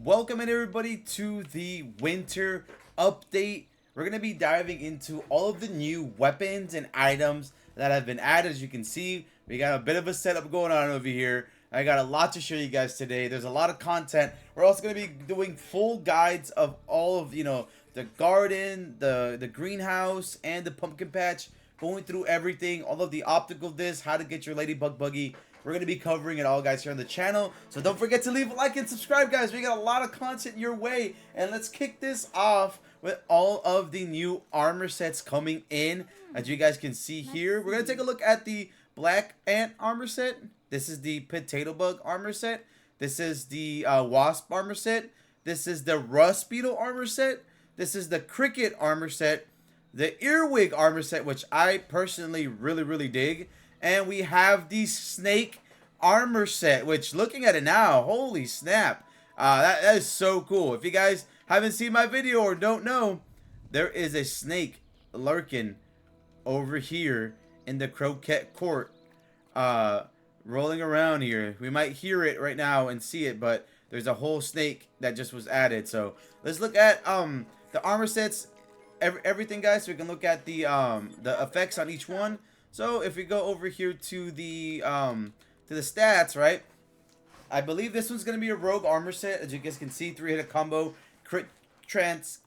Welcome in everybody to the winter update. We're going to be diving into all of the new weapons and items that have been added. As you can see, we got a bit of a setup going on over here. I got a lot to show you guys today. There's a lot of content. We're also going to be doing full guides of all of, the garden, the greenhouse, and the pumpkin patch. Going through everything, all of the optical discs, how to get your ladybug buggy. We're going to be covering it all, guys, here on the channel. So don't forget to leave a like and subscribe, guys. We got a lot of content your way. And let's kick this off with all of the new armor sets coming in. As you guys can see here, we're going to take a look at the black ant armor set. This is the potato bug armor set. This is the wasp armor set. This is the rust beetle armor set. This is the cricket armor set. The earwig armor set, which I personally really dig. And we have the snake armor set, which looking at it now, holy snap. That is so cool. If you guys haven't seen my video or don't know, there is a snake lurking over here in the croquette court, rolling around here. We might hear it right now and see it, but there's a whole snake that just was added. So let's look at the armor sets, everything, guys, so we can look at the effects on each one. So if we go over here to the stats, right? I believe this one's gonna be a rogue armor set. As you guys can see, 3-hit combo, crit chance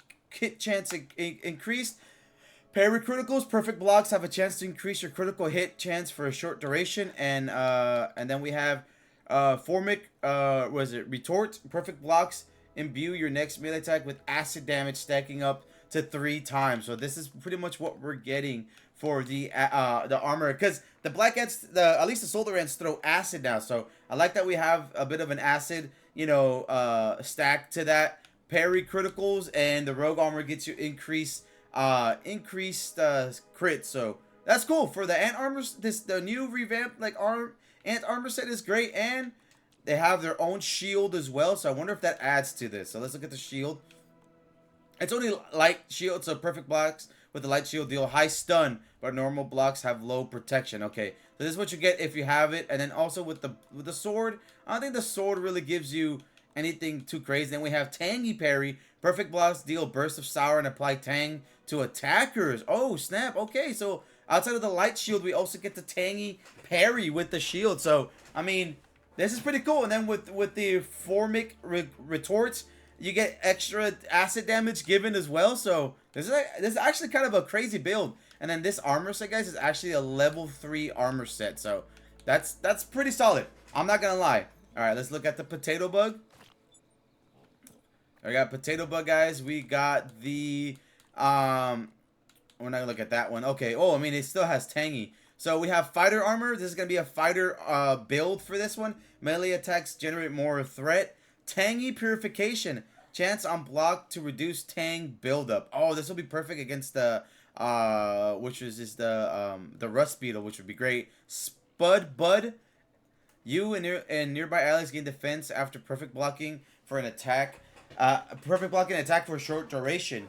increased. Parry criticals, perfect blocks have a chance to increase your critical hit chance for a short duration, and then we have formic retort, perfect blocks imbue your next melee attack with acid damage, stacking up to 3 times. So this is pretty much what we're getting for the armor, because the black ants, at least the solar ants, throw acid now. So I like that we have a bit of an acid, stack to that. Parry criticals, and the rogue armor gets you increased crit. So that's cool for the ant armors. The new revamped ant armor set is great, and they have their own shield as well. So I wonder if that adds to this. So let's look at the shield. It's only light shield, so perfect blocks with the light shield deal high stun, but normal blocks have low protection. Okay, so this is what you get if you have it. And then also with the sword, I don't think the sword really gives you anything too crazy. Then we have tangy parry. Perfect blocks deal burst of sour and apply tang to attackers. Oh snap! Okay, so outside of the light shield, we also get the tangy parry with the shield. So I mean, this is pretty cool. And then with the formic retorts, you get extra acid damage given as well. So this is actually kind of a crazy build. And then this armor set, guys, is actually a level 3 armor set. So that's pretty solid. I'm not gonna lie. All right, let's look at the potato bug. We got potato bug, guys. We got the we're not gonna look at that one. Okay. Oh, I mean, it still has tangy. So we have fighter armor. This is gonna be a fighter build for this one. Melee attacks generate more threat. Tangy purification. Chance on block to reduce tang buildup. Oh, this will be perfect against the which is just the rust beetle, which would be great. Spud bud. You and nearby allies gain defense after perfect blocking for an attack. Perfect blocking an attack for a short duration.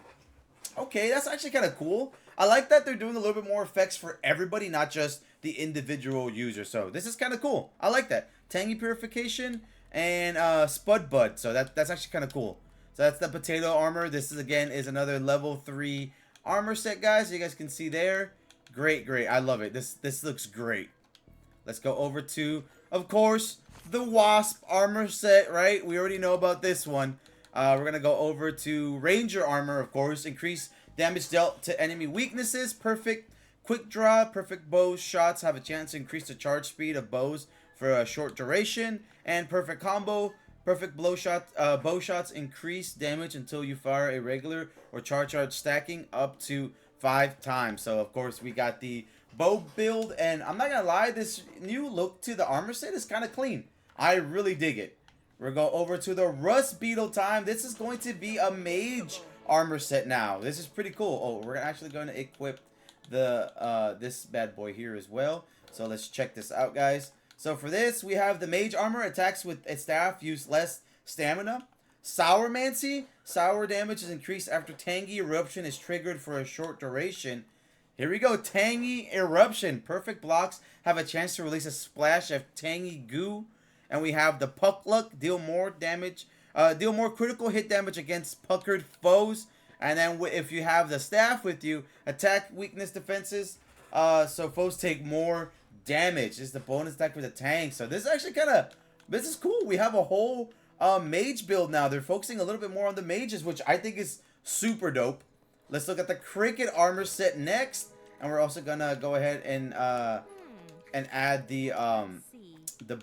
Okay, that's actually kind of cool. I like that they're doing a little bit more effects for everybody, not just the individual user. So this is kind of cool. I like that. Tangy purification and spud bud. So that's actually kind of cool. So that's the potato armor. This is another level 3 armor set, guys. You guys can see there. Great. I love it. This looks great. Let's go over to, of course, the wasp armor set, right? We already know about this one. We're going to go over to ranger armor, of course. Increase damage dealt to enemy weaknesses. Perfect quick draw. Perfect bow shots have a chance to increase the charge speed of bows for a short duration. And perfect combo. Perfect bow shots increase damage until you fire a regular or charge stacking up to 5 times. So of course we got the bow build, and I'm not gonna lie, this new look to the armor set is kind of clean. I really dig it. We're going over to the rust beetle time. This is going to be a mage armor set now. This is pretty cool. Oh, we're actually going to equip the this bad boy here as well. So let's check this out, guys. So for this, we have the mage armor. Attacks with a staff use less stamina. Sourmancy. Sour damage is increased after tangy eruption is triggered for a short duration. Here we go. Tangy eruption. Perfect blocks have a chance to release a splash of tangy goo And we have the Puck Luck, deal more damage Deal more critical hit damage against puckered foes. And then if you have the staff with you, attack weakness defenses. So foes take more damage. This is the bonus attack for the tank. So this is actually this is cool. We have a whole mage build now. They're focusing a little bit more on the mages, which I think is super dope. Let's look at the cricket armor set next. And we're also gonna go ahead and add the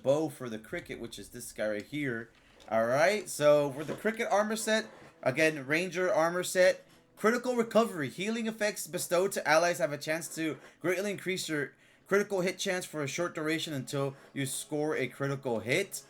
bow for the cricket, which is this guy right here. Alright, so for the cricket armor set, again, ranger armor set, critical recovery, healing effects bestowed to allies have a chance to greatly increase your critical hit chance for a short duration until you score a critical hit.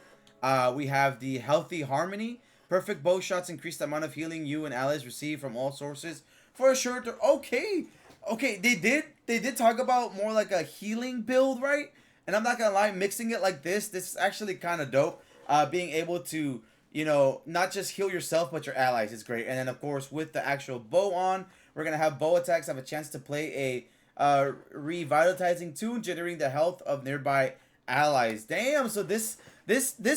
We have the healthy harmony, perfect bow shots increase the amount of healing you and allies receive from all sources for a short okay, they did talk about more like a healing build, right? And I'm not gonna lie, mixing it like this is actually kind of dope. Being able to, you know, not just heal yourself, but your allies is great. And then, of course, with the actual bow on, we're going to have bow attacks have a chance to play a revitalizing tune, generating the health of nearby allies. Damn, so this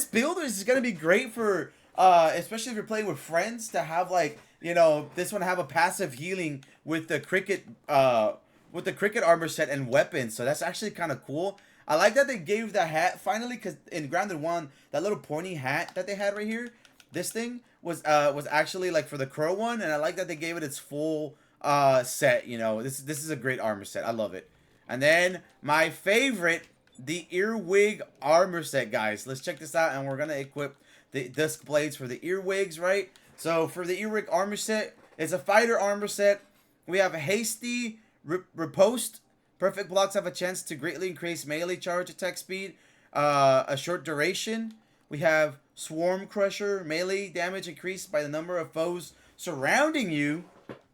build is going to be great for, especially if you're playing with friends, to have, like, you know, this one have a passive healing with the cricket armor set and weapons. So that's actually kind of cool. I like that they gave the hat finally, because in Grounded 1, that little pointy hat that they had right here, this thing was actually like for the crow one, and I like that they gave it its full set. You know, this is a great armor set. I love it. And then my favorite, the earwig armor set, guys. Let's check this out, and we're gonna equip the disc blades for the earwigs, right? So for the earwig armor set, it's a fighter armor set. We have a hasty riposte. Perfect blocks have a chance to greatly increase melee charge attack speed, a short duration. We have Swarm Crusher, melee damage increased by the number of foes surrounding you.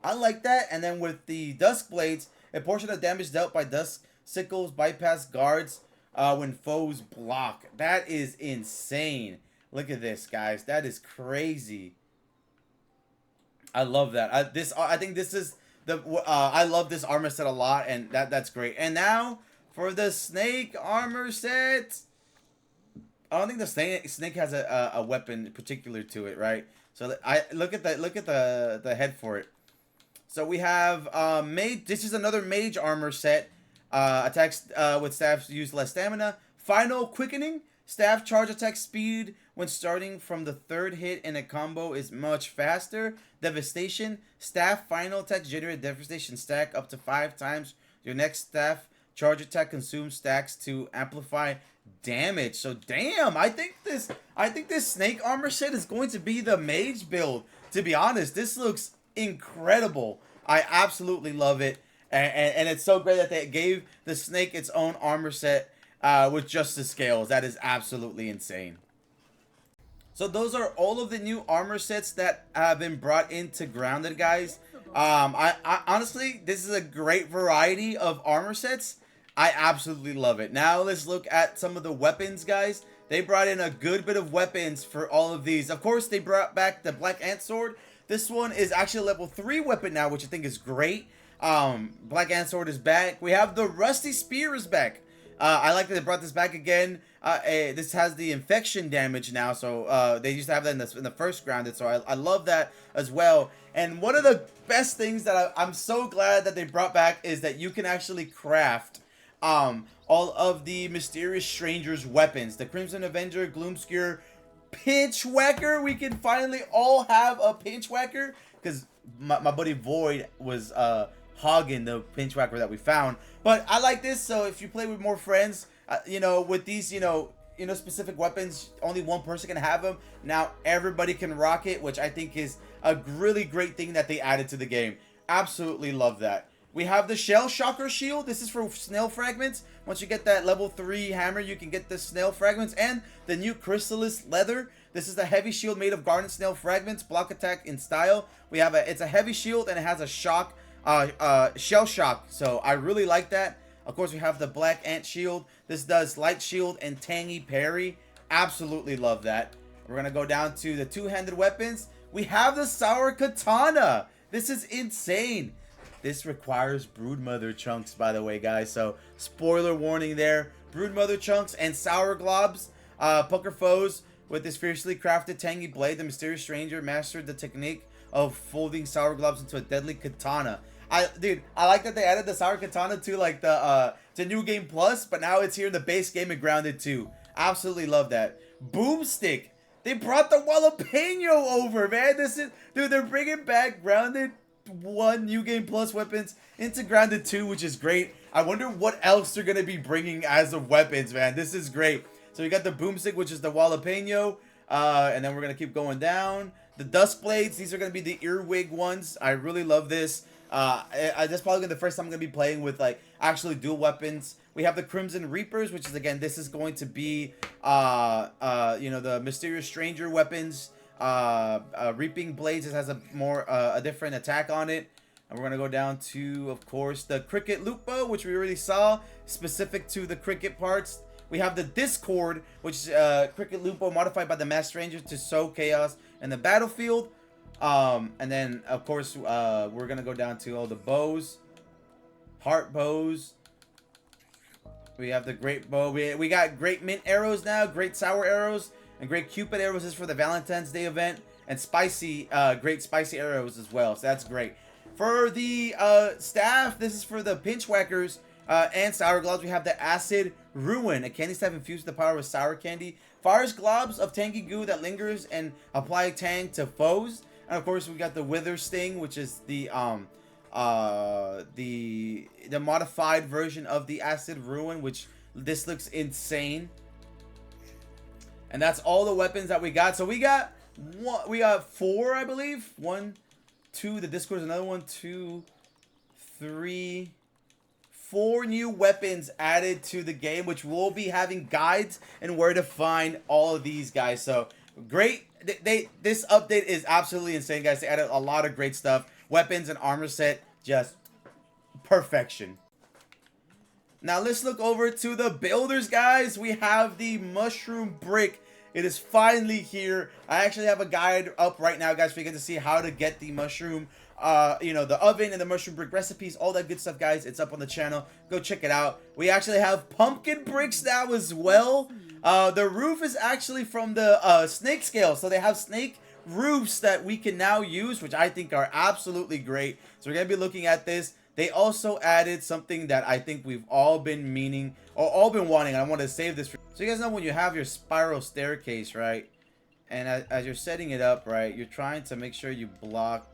I like that. And then with the Dusk Blades, a portion of damage dealt by Dusk Sickles bypass guards when foes block. That is insane. Look at this, guys. That is crazy. I love that. I think this is I love this armor set a lot, and that's great. And now for the snake armor set. I don't think the snake has a weapon particular to it, right? So I look at the head for it. So we have mage. This is another mage armor set. Attacks with staffs use less stamina. Final quickening. Staff charge attack speed when starting from the third hit in a combo is much faster. Devastation. Staff final attack generate devastation stack up to 5 times. Your next staff charge attack consumes stacks to amplify damage. So damn, I think this snake armor set is going to be the mage build. To be honest, this looks incredible. I absolutely love it, and it's so great that they gave the snake its own armor set with just the scales. That is absolutely insane. So those are all of the new armor sets that have been brought into Grounded, guys. I honestly, this is a great variety of armor sets. I absolutely love it. Now let's look at some of the weapons, guys. They brought in a good bit of weapons for all of these. Of course, they brought back the Black Ant Sword. This one is actually a level 3 weapon now, which I think is great. Black Ant Sword is back. We have the Rusty Spear is back. I like that they brought this back again. This has the infection damage now, so they used to have that in the first Grounded, so I love that as well. And one of the best things that I'm so glad that they brought back is that you can actually craft all of the Mysterious Stranger's weapons. The Crimson Avenger, Gloomskewer, Pinchwhacker. We can finally all have a Pinchwhacker, because my buddy Void was hogging the Pinchwhacker that we found. But I like this, so if you play with more friends, you know, with these, you know, specific weapons, only one person can have them. Now everybody can rock it, which I think is a really great thing that they added to the game. Absolutely love that. We have the Shell Shocker Shield. This is for snail fragments. Once you get that level 3 hammer, you can get the snail fragments. And the new Chrysalis Leather. This is the heavy shield made of garnet snail fragments. Block attack in style. It's a heavy shield, and it has a shock, shell shock. So I really like that. Of course, we have the Black Ant Shield. This does light shield and tangy parry. Absolutely love that. We're going to go down to the two-handed weapons. We have the Sour Katana. This is insane. This requires Broodmother chunks, by the way, guys. So, spoiler warning there. Broodmother chunks and Sour Globs. Poker foes with this fiercely crafted tangy blade, the mysterious stranger mastered the technique of folding sour gloves into a deadly katana. Dude, I like that they added the sour katana to like the to New Game Plus, but now it's here in the base game and Grounded 2. Absolutely love that. Boomstick. They brought the jalapeno over, man. This is, dude, they're bringing back Grounded 1 New Game Plus weapons into Grounded 2, which is great. I wonder what else they're gonna be bringing as of weapons, man. This is great. So we got the boomstick, which is the jalapeno, and then we're gonna keep going down. The dust blades, these are gonna be the earwig ones. I really love this. That's probably the first time I'm gonna be playing with like actually dual weapons. We have the Crimson Reapers, which is, again, this is going to be you know, the mysterious stranger weapons. Reaping blades, it has a more a different attack on it. And we're gonna go down to, of course, the Cricket Lupo, which we already saw, specific to the cricket parts. We have the Discord, which is Cricket Lupo modified by the Master Ranger to sow chaos in the battlefield. And then, of course, we're gonna go down to all the bows, heart bows. We have the great bow. We got great mint arrows now, great sour arrows, and great Cupid arrows is for the Valentine's Day event, and spicy, great spicy arrows as well. So that's great. For the staff, this is for the pinch whackers and sour globs. We have the Acid Ruin, a candy staff infused with the power of sour candy. Fires globs of tangy goo that lingers and apply tang to foes. And of course, we got the Wither Sting, which is the modified version of the Acid Ruin, which this looks insane. And that's all the weapons that we got. So we got four, I believe. 1, 2. The Discord is another one. 2, 3, 4 new weapons added to the game, which we'll be having guides and where to find all of these guys. So great. This update is absolutely insane, guys. They added a lot of great stuff. Weapons and armor set, just perfection. Now let's look over to the builders, guys. We have the mushroom brick. It is finally here. I actually have a guide up right now, guys, for you get to see how to get the mushroom, you know, the oven and the mushroom brick recipes, all that good stuff, guys. It's up on the channel. Go check it out. We actually have pumpkin bricks now as well. The roof is actually from the snake scale, so they have snake roofs that we can now use, which I think are absolutely great. So we're gonna be looking at this. They also added something that I think we've all been meaning or all been wanting. I want to save this so you guys know, when you have your spiral staircase, right, and as you're setting it up, right, you're trying to make sure you block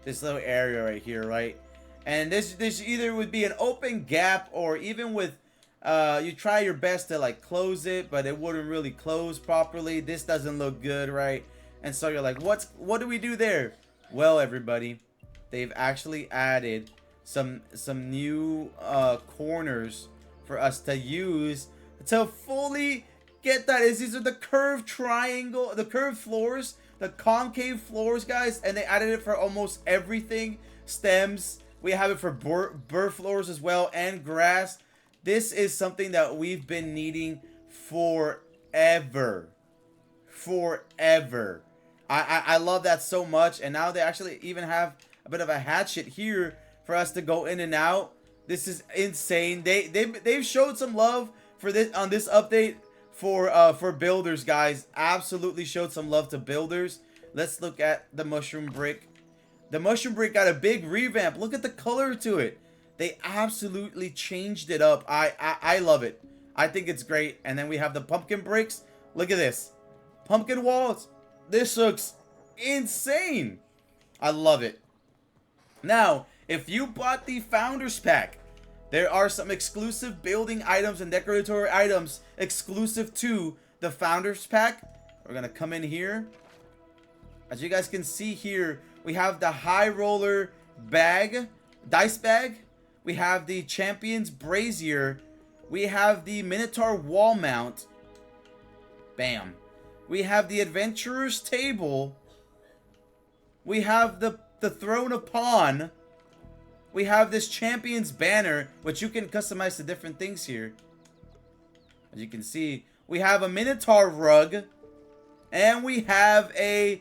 this little area right here, right, and this either would be an open gap, or even with you try your best to like close it, but it wouldn't really close properly. This doesn't look good, right? And so you're like, what do we do there? Well, everybody, they've actually added some new corners for us to use to fully get that. These are the curved triangle, the curved floors, the concave floors, guys, and they added it for almost everything. Stems, we have it for burr floors as well, and grass. This is something that we've been needing forever. I love that so much, and now they actually even have a bit of a hatchet here for us to go in and out. This is insane. They've showed some love for this on this update for builders, guys. Absolutely showed some love to builders. Let's look at the mushroom brick. The mushroom brick got a big revamp. Look at the color to it. They absolutely changed it up. I love it. I think it's great. And then we have the pumpkin bricks. Look at this. Pumpkin walls. This looks insane. I love it. Now, if you bought the Founders Pack, there are some exclusive building items and decoratory items exclusive to the Founders Pack. We're going to come in here. As you guys can see here, we have the High Roller bag, dice bag. We have the Champion's Brazier. We have the Minotaur wall mount. Bam. We have the Adventurer's Table. We have the Throne of Pawn. We have this Champion's Banner, which you can customize to different things here. As you can see, we have a Minotaur rug. And we have a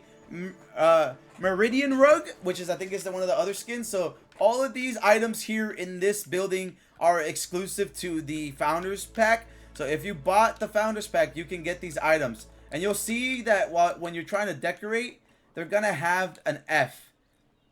Meridian rug, which is, I think, is one of the other skins. So all of these items here in this building are exclusive to the Founders Pack. So if you bought the Founders Pack, you can get these items. And you'll see that when you're trying to decorate, they're gonna have an F.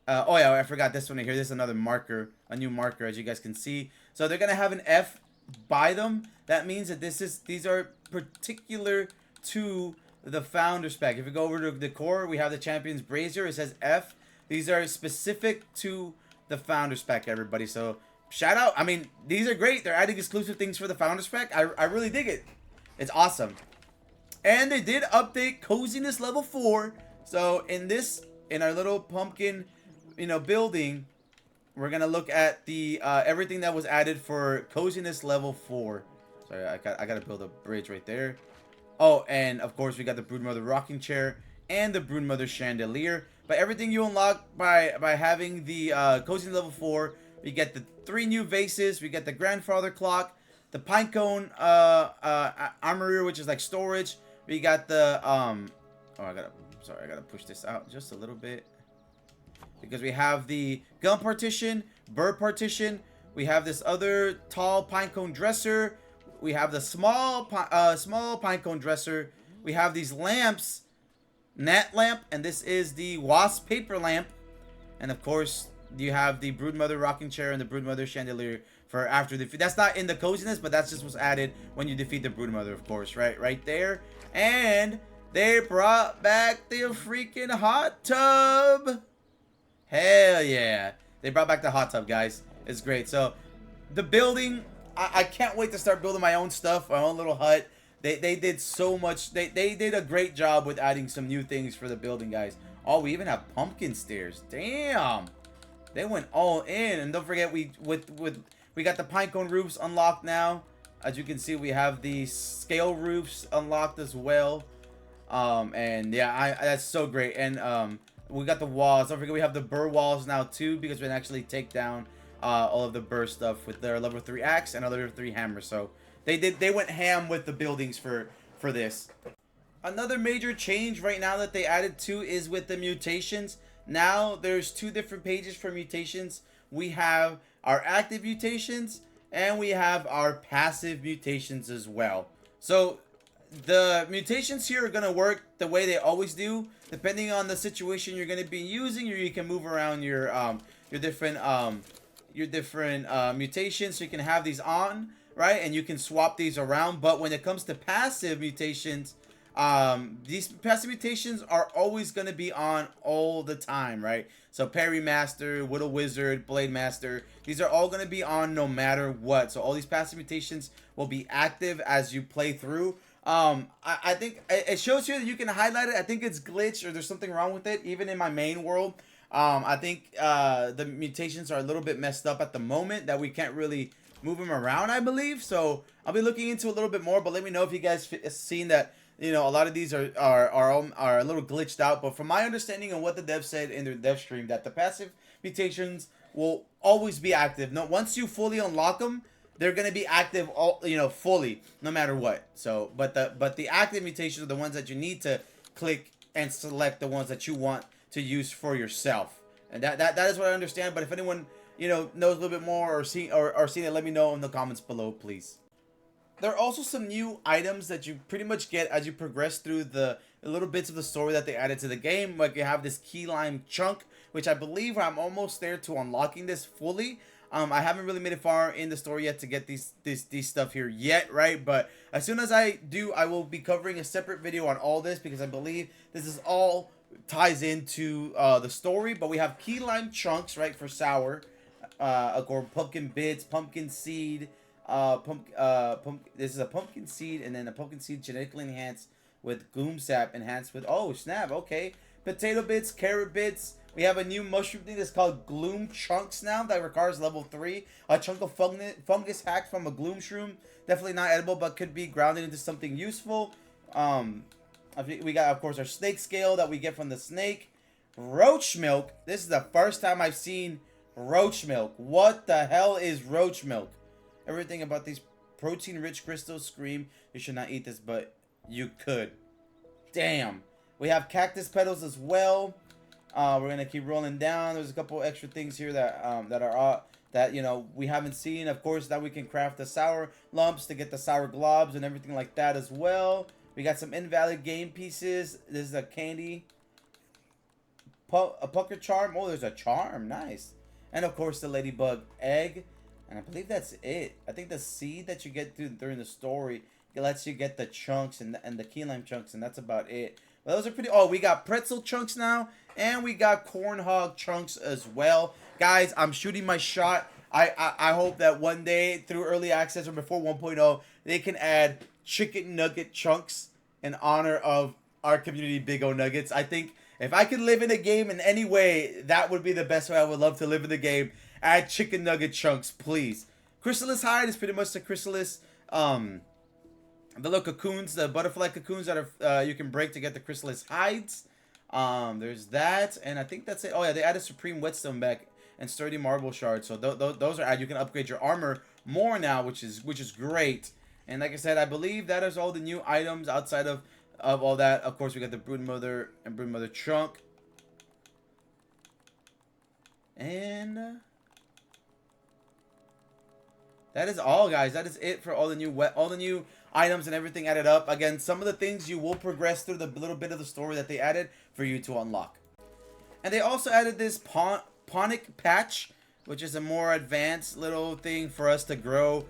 Oh yeah, I forgot this one here. This is another marker, a new marker, as you guys can see. So they're gonna have an F by them. That means that these are particular to the Founders Pack. If you go over to decor, we have the Champions Brazier. It says F. These are specific to the Founders Pack, everybody. So shout out. I mean, these are great. They're adding exclusive things for the Founders Pack. I really dig it. It's awesome. And they did update Coziness level 4. So in our little pumpkin, building, we're gonna look at the everything that was added for Coziness level 4. Sorry, I gotta build a bridge right there. Oh, and of course we got the Broodmother rocking chair and the Broodmother chandelier. But everything you unlock by having the Coziness level 4, we get the 3 new vases, we get the grandfather clock, the pinecone armory, which is like storage. We got the I gotta push this out just a little bit, because we have the gun partition, bird partition. We have this other tall pinecone dresser. We have the small pinecone dresser. We have these lamps, gnat lamp, and this is the wasp paper lamp. And of course, you have the Broodmother rocking chair and the Broodmother chandelier for after defeat. That's not in the Coziness, but that's just what's added when you defeat the Broodmother, of course, right there. And they brought back the freaking hot tub. Hell yeah. They brought back the hot tub, guys. It's great. So, the building, I can't wait to start building my own stuff, my own little hut. They did so much. They did a great job with adding some new things for the building, guys. Oh, we even have pumpkin stairs. Damn. They went all in. And don't forget, we got the pinecone roofs unlocked now. As you can see, we have the scale roofs unlocked as well. And yeah, that's so great. And we got the walls. Don't forget, we have the burr walls now too, because we can actually take down all of the burr stuff with their level 3 axe and a level 3 hammer. So they went ham with the buildings for this. Another major change right now that they added to is with the mutations. Now there's 2 different pages for mutations. We have our active mutations and we have our passive mutations as well. So the mutations here are going to work the way they always do. Depending on the situation you're going to be using, you can move around your different mutations. So you can have these on, right? And you can swap these around. But when it comes to passive mutations, these passive mutations are always going to be on all the time, right? So Parry Master, Whittle Wizard, Blade Master, these are all going to be on no matter what. So all these passive mutations will be active as you play through. I think it shows here that you can highlight it. I think it's glitched or there's something wrong with it. Even in my main world, I think the mutations are a little bit messed up at the moment, that we can't really move them around, I believe. So I'll be looking into a little bit more, but let me know if you guys seen that. A lot of these are a little glitched out. But from my understanding and what the devs said in their dev stream, that the passive mutations will always be active. No, once you fully unlock them, they're gonna be active fully, no matter what. So, but the active mutations are the ones that you need to click and select, the ones that you want to use for yourself. And that is what I understand. But if anyone knows a little bit more or seen it, let me know in the comments below, please. There are also some new items that you pretty much get as you progress through the little bits of the story that they added to the game. Like you have this key lime chunk, which I believe I'm almost there to unlocking this fully. I haven't really made it far in the story yet to get these stuff here yet, right? But as soon as I do, I will be covering a separate video on all this, because I believe this is all ties into the story. But we have key lime chunks, right, for sour, or pumpkin bits, pumpkin seed. This is a pumpkin seed, and then a pumpkin seed genetically enhanced with gloom sap enhanced with, oh snap, okay, potato bits, carrot bits. We have a new mushroom thing that's called gloom chunks now that requires level 3. A chunk of fungus hacked from a gloom shroom. Definitely not edible, but could be grounded into something useful. We got, of course, our snake scale that we get from the snake. Roach milk. This is the first time I've seen roach milk. What the hell is roach milk? Everything about these protein-rich crystals scream you should not eat this, but you could. Damn. We have cactus petals as well. We're gonna keep rolling down. There's a couple extra things here that we haven't seen. Of course, now we can craft the sour lumps to get the sour globs and everything like that as well. We got some invalid game pieces. This is a candy. A pucker charm. Oh, there's a charm. Nice. And of course the ladybug egg. And I believe that's it. I think the seed that you get during the story, it lets you get the chunks and the key lime chunks, and that's about it. But those are pretty. Oh, we got pretzel chunks now, and we got corn hog chunks as well. Guys, I'm shooting my shot. I hope that one day through early access or before 1.0, they can add chicken nugget chunks in honor of our community Big O Nuggets. I think if I could live in a game in any way, that would be the best way I would love to live in the game. Add chicken nugget chunks, please. Chrysalis hide is pretty much the chrysalis, the little cocoons, the butterfly cocoons that are you can break to get the chrysalis hides. There's that, and I think that's it. Oh yeah, they added supreme whetstone back and sturdy marble shards. So those are added. You can upgrade your armor more now, which is great. And like I said, I believe that is all the new items outside of all that. Of course, we got the Broodmother and Broodmother trunk. And that is all, guys. That is it for all the new items and everything added up. Again, some of the things you will progress through the little bit of the story that they added for you to unlock. And they also added this Ponic patch, which is a more advanced little thing for us to grow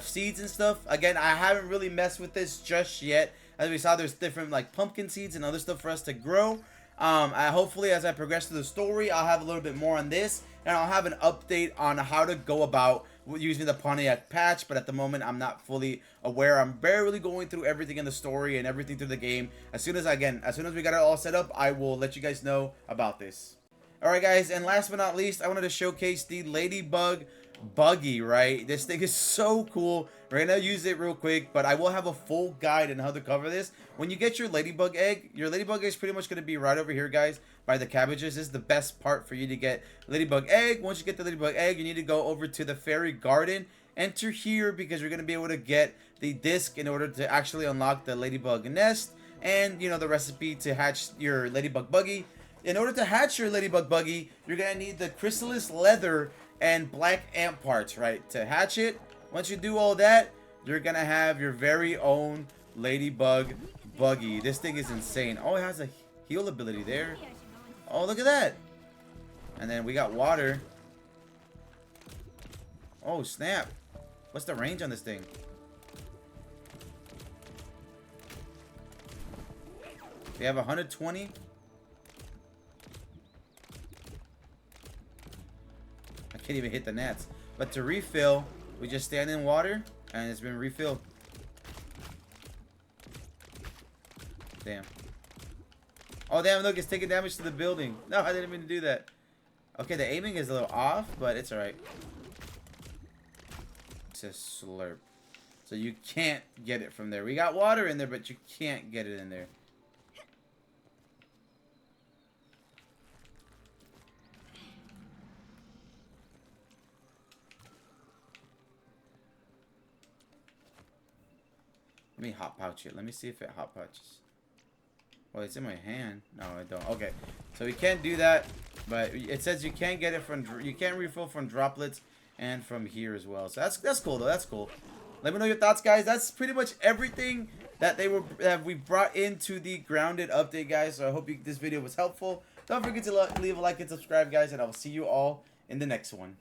seeds and stuff. Again, I haven't really messed with this just yet. As we saw, there's different like pumpkin seeds and other stuff for us to grow. Hopefully, as I progress through the story, I'll have a little bit more on this, and I'll have an update on how to go about using the Ponic patch. But at the moment, I'm not fully aware. I'm barely going through everything in the story and everything through the game. As soon as we got it all set up, I will let you guys know about this. Alright guys, and last but not least, I wanted to showcase the Ladybug Buggy, right? This thing is so cool. We're gonna use it real quick, but I will have a full guide on how to cover this. When you get your Ladybug egg is pretty much gonna be right over here, guys, by the cabbages. This is the best part for you to get Ladybug egg. Once you get the Ladybug egg, you need to go over to the fairy garden. Enter here because you're gonna be able to get the disc in order to actually unlock the Ladybug nest and, you know, the recipe to hatch your Ladybug Buggy. In order to hatch your Ladybug Buggy, you're going to need the chrysalis leather and black ant parts, right? To hatch it, once you do all that, you're going to have your very own Ladybug Buggy. This thing is insane. Oh, it has a heal ability there. Oh, look at that. And then we got water. Oh, snap. What's the range on this thing? We have 120. Can't even hit the nets. But to refill, we just stand in water and it's been refilled. Damn. Oh damn, look, it's taking damage to the building. No, I didn't mean to do that. Okay, the aiming is a little off, but it's alright. It says slurp. So you can't get it from there. We got water in there, but you can't get it in there. Let me hot pouch it. Let me see if it hot pouches. Well, it's in my hand. No, I don't. Okay, so we can't do that, but it says you can get it from. You can refill from droplets and from here as well. So that's cool though. That's cool. Let me know your thoughts, guys. That's pretty much everything that we brought into the Grounded update, guys. So I hope this video was helpful. Don't forget to leave a like and subscribe, guys, and I will see you all in the next one.